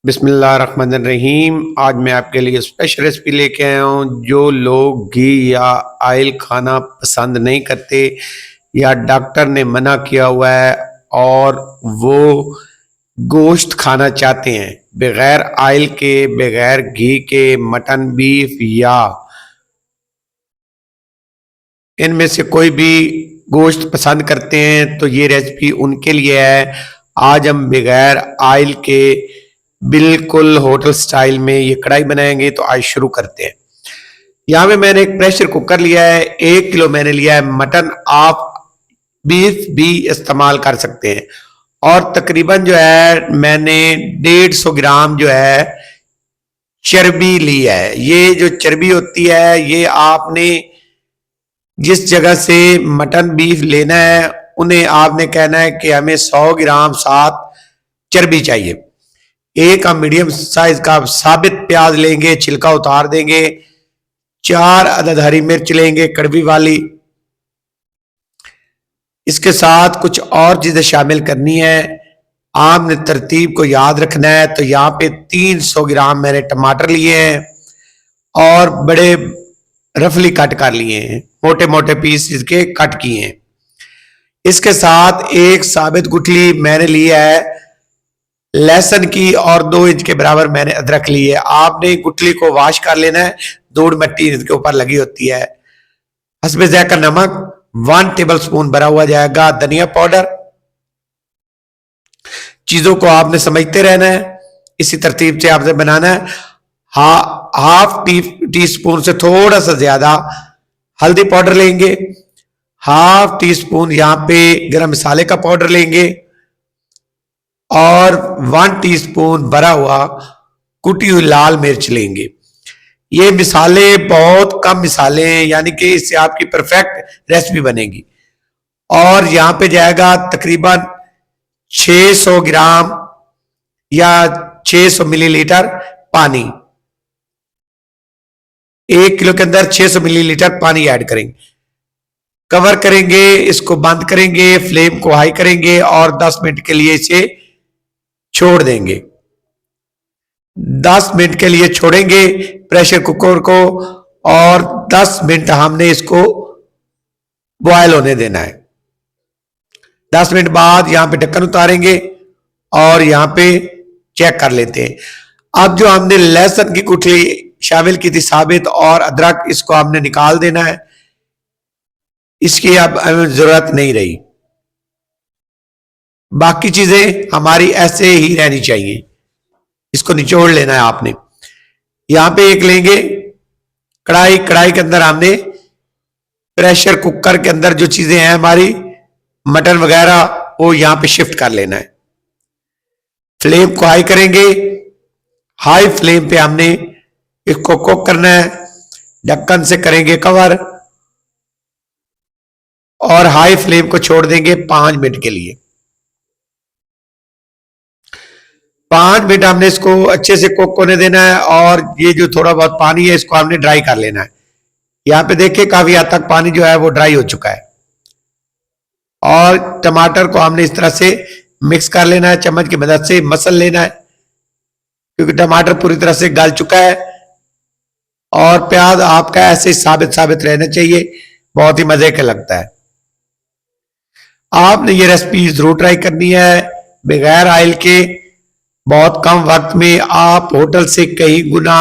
बिस्मिल्लाहिर्रहमानिर्रहीम। आज मैं आपके लिए स्पेशल रेसिपी लेके आया हूँ। जो लोग घी या ऑयल खाना पसंद नहीं करते या डॉक्टर ने मना किया हुआ है और वो गोश्त खाना चाहते हैं बगैर ऑयल के, बगैर घी के, मटन, बीफ या इनमें से कोई भी गोश्त पसंद करते हैं तो ये रेसिपी उनके लिए है। आज हम बगैर ऑयल के बिल्कुल होटल स्टाइल में ये कढ़ाई बनाएंगे। तो आज शुरू करते हैं। यहाँ पे मैंने एक प्रेशर कुकर लिया है। 1 किलो मैंने लिया है मटन। आप बीफ भी इस्तेमाल कर सकते हैं। और तकरीबन जो है मैंने 150 ग्राम जो है चर्बी ली है। ये जो चर्बी होती है ये आपने जिस जगह से मटन बीफ लेना है उन्हें आपने कहना है कि हमें 100 ग्राम साथ चर्बी चाहिए। एक हम मीडियम साइज का साबित प्याज लेंगे, छिलका उतार देंगे। 4 अदद हरी मिर्च लेंगे कड़वी वाली। इसके साथ कुछ और चीजें शामिल करनी है। आपने तरतीब को याद रखना है। तो यहाँ पे 300 ग्राम मैंने टमाटर लिए हैं और बड़े रफली कट कर लिए हैं, मोटे मोटे पीस इसके कट किए हैं। इसके साथ एक साबित गुठली मैंने लिया है लहसुन की और 2 इंच के बराबर मैंने अदरक ली है। आपने गुठली को वॉश कर लेना है, धूड़ मिट्टी इसके ऊपर लगी होती है। हस्बे ज़ायका नमक 1 टेबल स्पून भरा हुआ जाएगा। धनिया पाउडर। चीजों को आपने समझते रहना है, इसी तरतीब से आपसे बनाना है। हाफ टी स्पून से थोड़ा सा ज्यादा हल्दी पाउडर लेंगे। हाफ टी स्पून यहाँ पे गरम मसाले का पाउडर लेंगे और 1 टीस्पून भरा हुआ कुटी हुई लाल मिर्च लेंगे। ये मिसाले बहुत कम मिसाले हैं, यानी कि इससे आपकी परफेक्ट रेसिपी बनेगी। और यहां पे जाएगा तकरीबन 600 ग्राम या 600 मिलीलीटर पानी। 1 किलो के अंदर 600 मिलीलीटर पानी ऐड करेंगे। कवर करेंगे, इसको बंद करेंगे, फ्लेम को हाई करेंगे और 10 मिनट के लिए इसे छोड़ देंगे। 10 मिनट के लिए छोड़ेंगे प्रेशर कुकर को और 10 मिनट हमने इसको बॉयल होने देना है। 10 मिनट बाद यहां पे ढक्कन उतारेंगे और यहां पे चेक कर लेते हैं। अब जो हमने लहसुन की गुठली शामिल की थी साबित और अदरक, इसको हमने निकाल देना है। इसकी अब हमें जरूरत नहीं रही। बाकी चीजें हमारी ऐसे ही रहनी चाहिए। इसको निचोड़ लेना है आपने। यहां पे एक लेंगे कढ़ाई। कढ़ाई के अंदर हमने प्रेशर कुकर के अंदर जो चीजें हैं हमारी मटन वगैरह वो यहां पे शिफ्ट कर लेना है। फ्लेम को हाई करेंगे। हाई फ्लेम पे हमने इसको कुक करना है। ढक्कन से करेंगे कवर और हाई फ्लेम को छोड़ देंगे 5 मिनट के लिए। 5 मिनट हमने इसको अच्छे से कुक होने देना है और ये जो थोड़ा बहुत पानी है इसको हमने ड्राई कर लेना है। यहाँ पे देखिए काफी हद तक पानी जो है वो ड्राई हो चुका है। और टमाटर को हमने इस तरह से मिक्स कर लेना है, चम्मच की मदद से मसल लेना है क्योंकि टमाटर पूरी तरह से गल चुका है। और प्याज आपका ऐसे साबित साबित रहना चाहिए, बहुत ही मजे का लगता है। आपने ये रेसिपी जरूर ट्राई करनी है बगैर ऑयल के। बहुत कम वक्त में आप होटल से कई गुना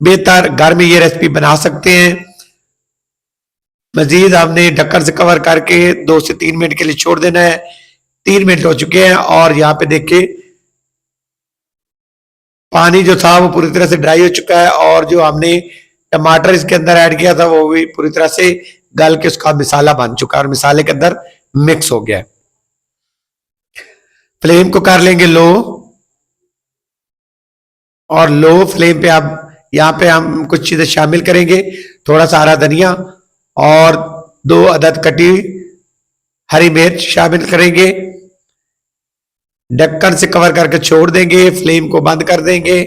बेहतर घर में ये रेसिपी बना सकते हैं। मजीद हमने ढक्कन से कवर करके 2 से 3 मिनट के लिए छोड़ देना है। 3 मिनट हो चुके हैं और यहाँ पे देखिए पानी जो था वो पूरी तरह से ड्राई हो चुका है और जो हमने टमाटर इसके अंदर ऐड किया था वो भी पूरी तरह से गल के उसका मिसाला बन चुका है और मिसाले के अंदर मिक्स हो गया है। फ्लेम को कर लेंगे लो और लो फ्लेम पे अब यहां पे हम कुछ चीजें शामिल करेंगे। थोड़ा सा हरा धनिया और 2 अदद कटी हरी मिर्च शामिल करेंगे। ढक्कन से कवर करके छोड़ देंगे। फ्लेम को बंद कर देंगे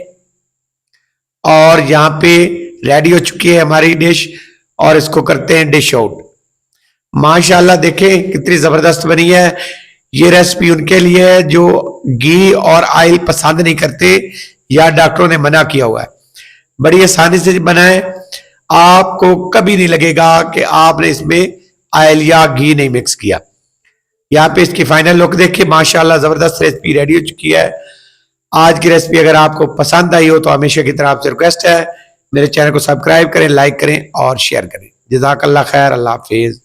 और यहां पे रेडी हो चुकी है हमारी डिश और इसको करते हैं डिश आउट। माशाल्लाह देखें कितनी जबरदस्त बनी है। ये रेसिपी उनके लिए है जो घी और ऑयल पसंद नहीं करते या डॉक्टरों ने मना किया हुआ है। बड़ी आसानी से बनाएं, आपको कभी नहीं लगेगा कि आपने इसमें ऑयल या घी नहीं मिक्स किया। यहाँ पे इसकी फाइनल लुक देखिए, माशाल्लाह जबरदस्त रेसिपी रेडी हो चुकी है। आज की रेसिपी अगर आपको पसंद आई हो तो हमेशा की तरह आपसे रिक्वेस्ट है मेरे चैनल को सब्सक्राइब करें, लाइक करें और शेयर करें। जज़ाकल्लाह खैर, अल्लाह हाफिज।